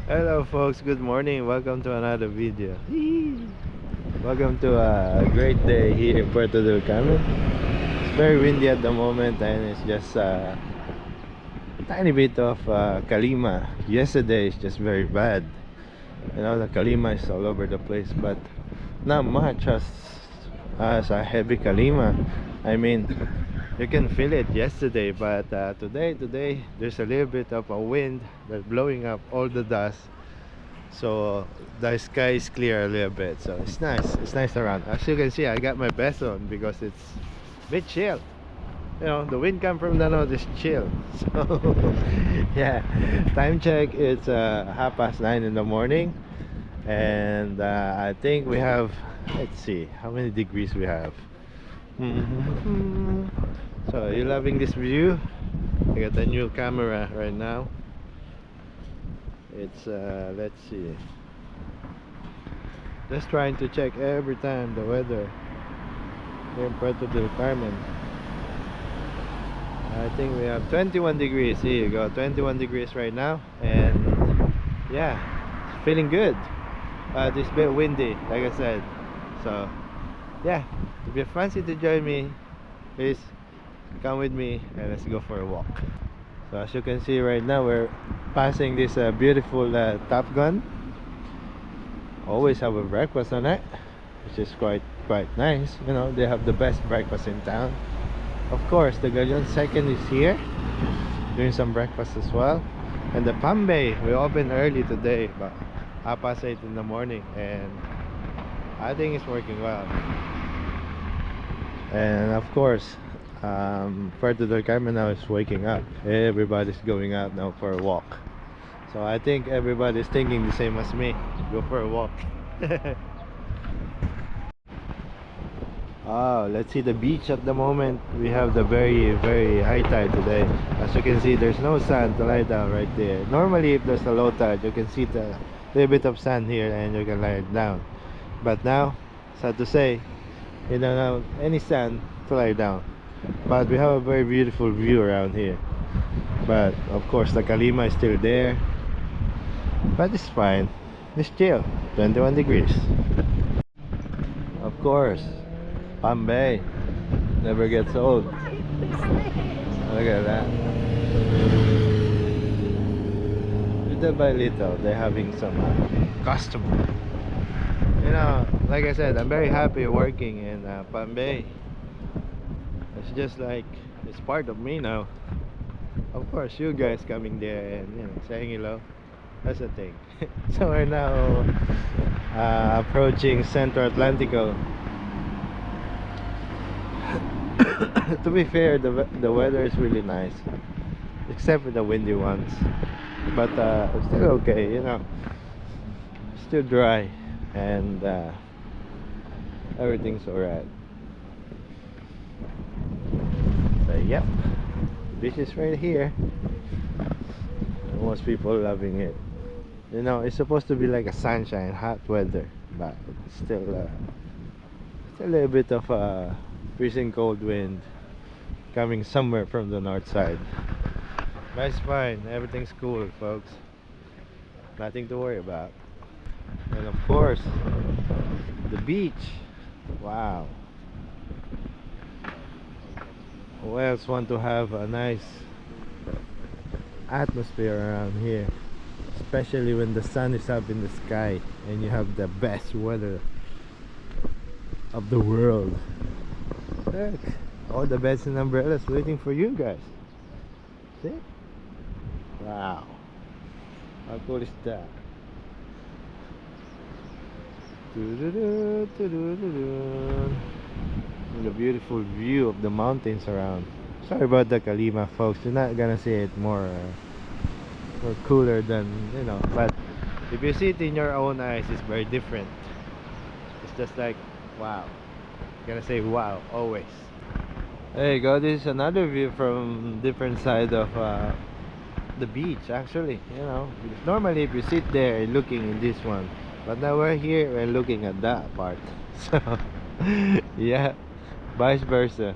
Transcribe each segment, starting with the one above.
Hello folks, good morning. Welcome to another video. Welcome to a great day here in Puerto del Carmen. It's very windy at the moment and it's just a tiny bit of Kalima. Yesterday is just very bad. You know, the Kalima is all over the place, but not much as a heavy Kalima. I mean, you can feel it yesterday, but today there's a little bit of a wind that's blowing up all the dust, so the sky is clear a little bit, so it's nice around. As you can see, I got my vest on because it's a bit chill. You know, the wind come from the north is chill. So yeah, time check, it's 9:30 in the morning, and I think we have, let's see how many degrees we have. So you loving this view? I got a new camera right now. It's let's see, just trying to check every time the weather here in Puerto del Carmen. I think we have 21 degrees. Here you go, 21 degrees right now, and yeah, it's feeling good. It's a bit windy, like I said. So yeah, if you fancy to join me, please come with me and let's go for a walk. So as you can see right now, we're passing this beautiful Top Gun. Always have a breakfast on it, which is quite nice. You know, they have the best breakfast in town. Of course, the Galion Second is here doing some breakfast as well. And the Pambay, we opened early today, but 8:30 in the morning, and I think it's working well. And of course, Puerto del Carmen now is waking up. Everybody's going out now for a walk. So I think everybody's thinking the same as me. Go for a walk. Oh, let's see the beach at the moment. We have the very high tide today. As you can see, there's no sand to lie down right there. Normally, if there's a low tide, you can see the little bit of sand here and you can lie it down. But now, sad to say, you don't have any sand to lie down. But we have a very beautiful view around here. But of course, the Kalima is still there. But it's fine. It's chill. 21 degrees. Of course, Pambay never gets old. Look at that. Little by little, they're having some customer. You know, like I said, I'm very happy working in Pambay. It's just like it's part of me now. Of course, you guys coming there and, you know, saying hello. That's the thing. So we're now approaching Centro Atlantico. To be fair, the weather is really nice, except for the windy ones. But it's still okay, you know. Still dry, and everything's alright. So yep, this is right here. Most people loving it. You know, it's supposed to be like a sunshine, hot weather, but it's still a little bit of a freezing cold wind coming somewhere from the north side. But it's fine, everything's cool, folks. Nothing to worry about. And of course, the beach. Wow. Who else want to have a nice atmosphere around here, especially when the sun is up in the sky and you have the best weather of the world. Look, all the beds and umbrellas waiting for you guys. See? Wow, how cool is that? The beautiful view of the mountains around. Sorry about the Kalima, folks. You're not gonna see it more cooler than, you know, but if you see it in your own eyes, it's very different. It's just like, wow. You're gonna say wow always. There you go. This is another view from different side of the beach, actually. You know, because normally if you sit there you're looking in this one, but now we're here, we're looking at that part. So yeah, vice versa.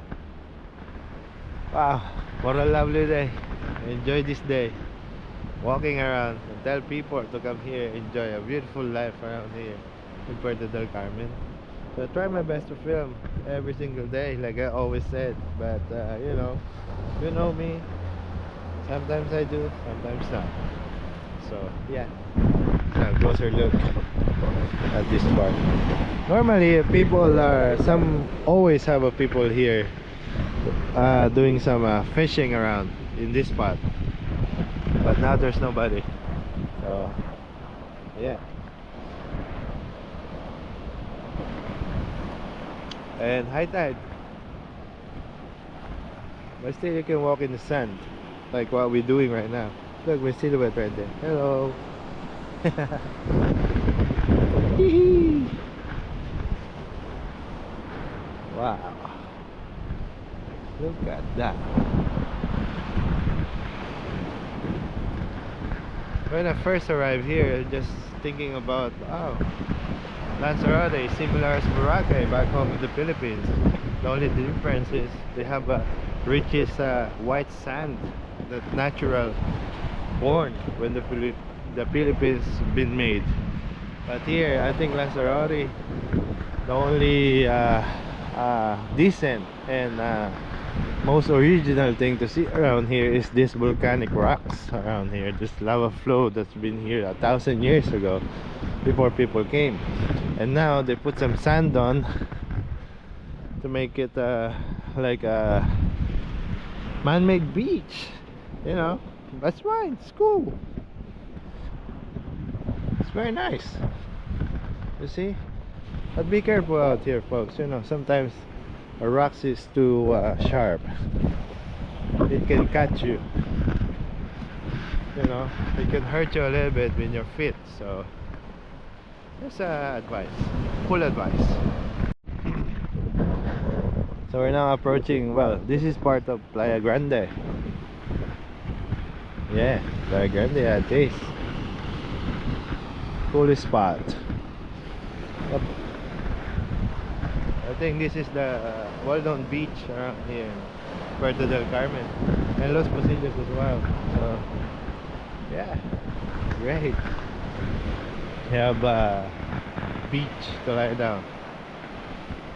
Wow, what a lovely day. Enjoy this day. walking around and tell people to come here, enjoy a beautiful life around here in Puerto del Carmen. So I try my best to film every single day, like I always said. But you know me. Sometimes I do, sometimes not. So yeah, a closer look at this part. Normally, people are some always have a people here doing some fishing around in this spot, but now there's nobody. So yeah, and high tide, but still you can walk in the sand like what we're doing right now. Look, my silhouette right there. Hello. Wow, look at that. When I first arrived here, just thinking about, wow, Lanzarote is similar as Boracay back home in the Philippines. The only difference is they have a richest white sand, that natural born when the Philippines been made. But here, I think Lanzarote, the only decent and most original thing to see around here is this volcanic rocks around here, this lava flow that's been here 1,000 years ago before people came, and now they put some sand on to make it like a man-made beach, you know. That's fine, it's cool, it's very nice, you see. But be careful out here, folks, you know, sometimes a rock is too sharp, it can cut you, you know, it can hurt you a little bit with your feet. So that's advice, full advice. So we're now approaching, well, this is part of Playa Grande. Yeah, Playa Grande at this coolest spot. Yep. I think this is the well-known beach around here in Puerto del Carmen and Los Positos as well. So yeah, great. You have a beach to lie down.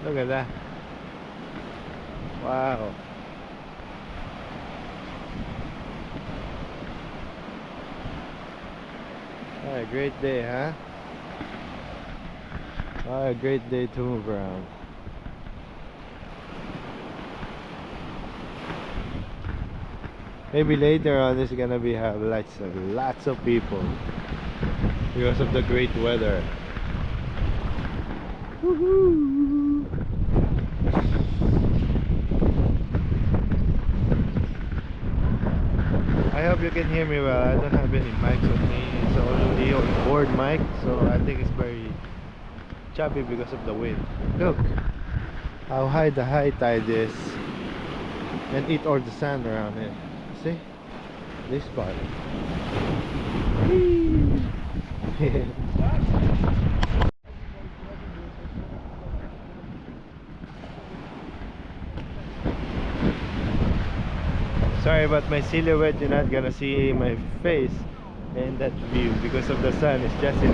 Look at that. Wow. What a great day, huh? What a great day to move around. Maybe later on it's gonna be have lots of people because of the great weather. Woohoo! I hope you can hear me well. I don't have any mics with me. It's only on board mic, so I think it's very choppy because of the wind. Look how high the high tide is and eat all the sand around it. See? This part. Sorry about my silhouette, you're not gonna see my face in that view because of the sun. It's just in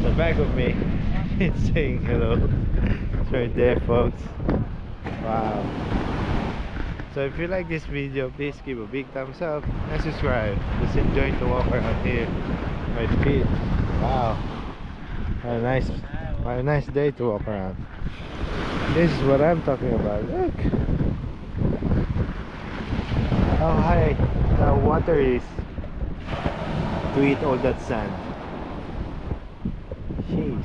the back of me. It's saying hello. It's right there, folks. Wow. So if you like this video, please give a big thumbs up and subscribe. Just enjoy to walk around here. My feet. Wow. What a nice day to walk around. This is what I'm talking about. Look how high the water is to eat all that sand. Jeez.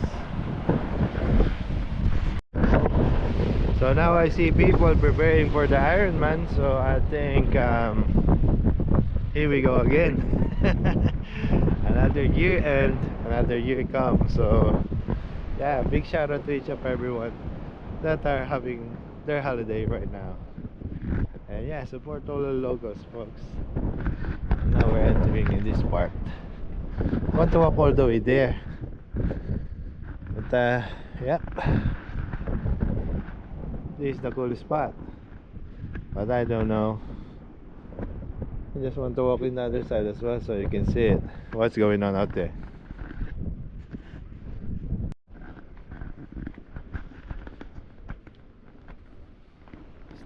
So now I see people preparing for the Ironman, so I think here we go again. Another year and another year comes. So yeah, big shout out to each of everyone that are having their holiday right now. And yeah, support all the logos, folks. Now we're entering in this part. I want to walk all the way there, but yeah, this is the coolest spot, but I don't know I just want to walk in the other side as well so you can see it. What's going on out there?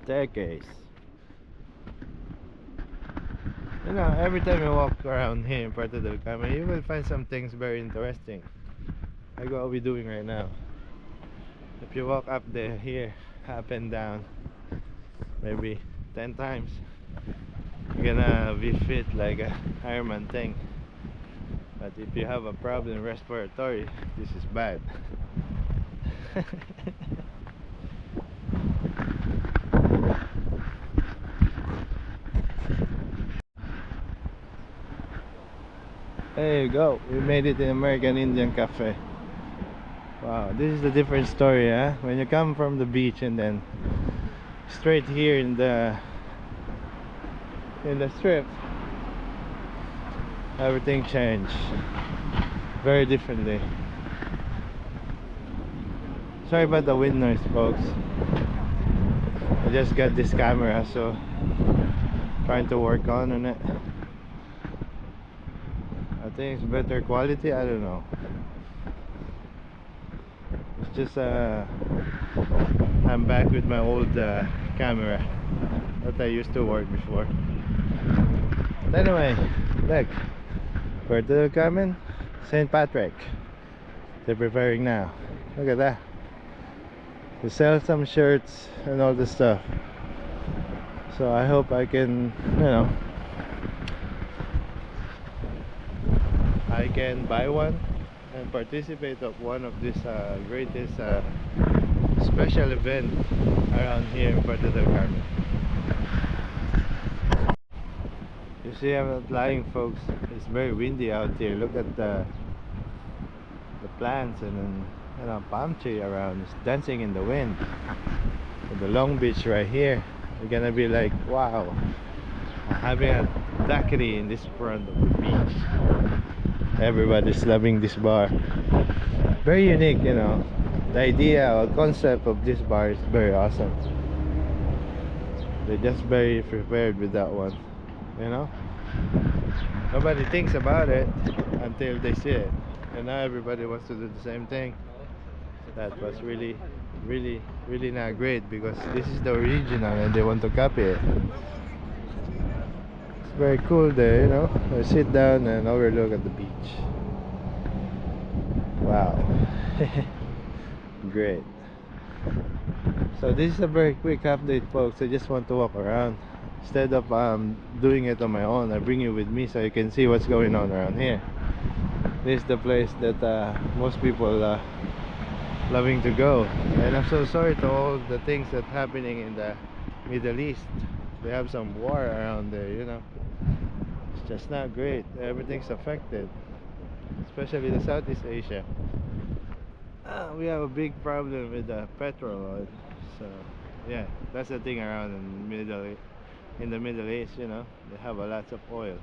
Staircase. You know, every time you walk around here in Puerto del Carmen, you will find some things very interesting. Like what we're doing right now. If you walk up there, here, up and down, maybe 10 times, you're gonna be fit like a Ironman thing. But if you have a problem respiratory, this is bad. There you go, we made it in American Indian Cafe. Wow, this is a different story, huh? When you come from the beach and then straight here in the strip, everything changed very differently. Sorry about the wind noise, folks. I just got this camera, so trying to work on it. I think it's better quality, I don't know. It's just I'm back with my old camera that I used to work before. But anyway, look, Puerto del Carmen, St. Patrick. They're preparing now. Look at that. They sell some shirts and all this stuff. So I hope I can, you know, I can buy one and participate of one of this greatest special event around here in Puerto del Carmen. You see, I'm not lying, folks. It's very windy out here. Look at the plants and then, you know, palm tree around. It's dancing in the wind. And the Long Beach right here. You're gonna be like, wow, having a daiquiri in this front of the beach. Everybody's loving this bar. Very unique, you know. The idea or concept of this bar is very awesome. They're just very prepared with that one, you know. Nobody thinks about it until they see it, and now everybody wants to do the same thing. That was really not great, because this is the original and they want to copy it. It's very cool there, you know. I sit down and overlook at the beach. Wow. Great. So this is a very quick update, folks. I just want to walk around. Instead of doing it on my own, I bring you with me so you can see what's going on around here. This is the place that most people loving to go. And I'm so sorry to all the things that happening in the Middle East. They have some war around there, you know. It's just not great. Everything's affected, especially the Southeast Asia. We have a big problem with the petrol oil. So yeah, that's the thing around in the Middle East, you know. They have a lot of oil.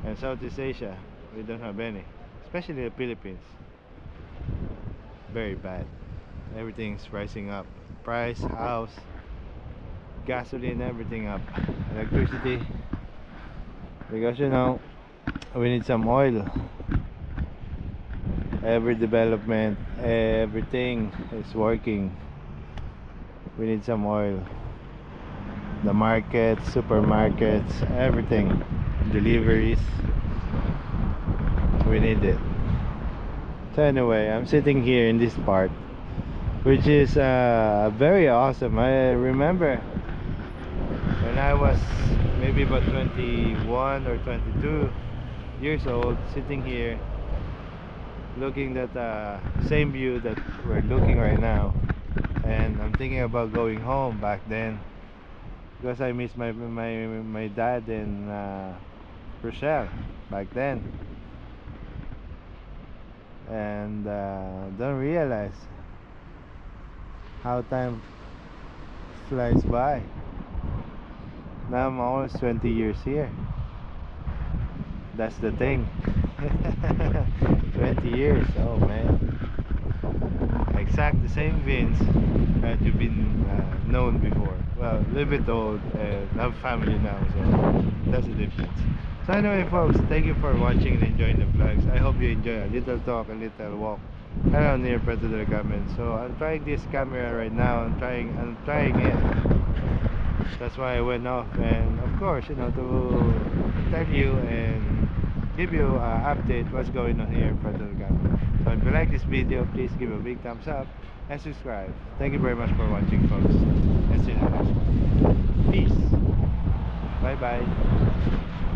And Southeast Asia, we don't have any, especially the Philippines. Very bad. Everything's rising up. Price, house, gasoline, everything up. Electricity, because, you know, we need some oil. Every development, everything is working. We need some oil. The markets, supermarkets, everything, deliveries, we need it. So anyway, I'm sitting here in this part, which is very awesome. I remember when I was maybe about 21 or 22 years old, sitting here looking at the same view that we're looking right now, and I'm thinking about going home back then, because I miss my dad in Rochelle back then, and don't realize how time flies by. Now I'm almost 20 years here. That's the thing. 20 years, oh man, I exact the same Vince that you've been known before. Well, a little bit old and have family now, so that's the difference. So anyway, folks, thank you for watching and enjoying the vlogs. I hope you enjoy a little talk, a little walk around near Puerto del Carmen. So I'm trying this camera right now. I'm trying it. That's why I went off, and of course, you know, to tell you and give you update what's going on here in Puerto del Carmen. So if you like this video, please give a big thumbs up and subscribe. Thank you very much for watching, folks, and see you in the next one. Peace. Bye bye.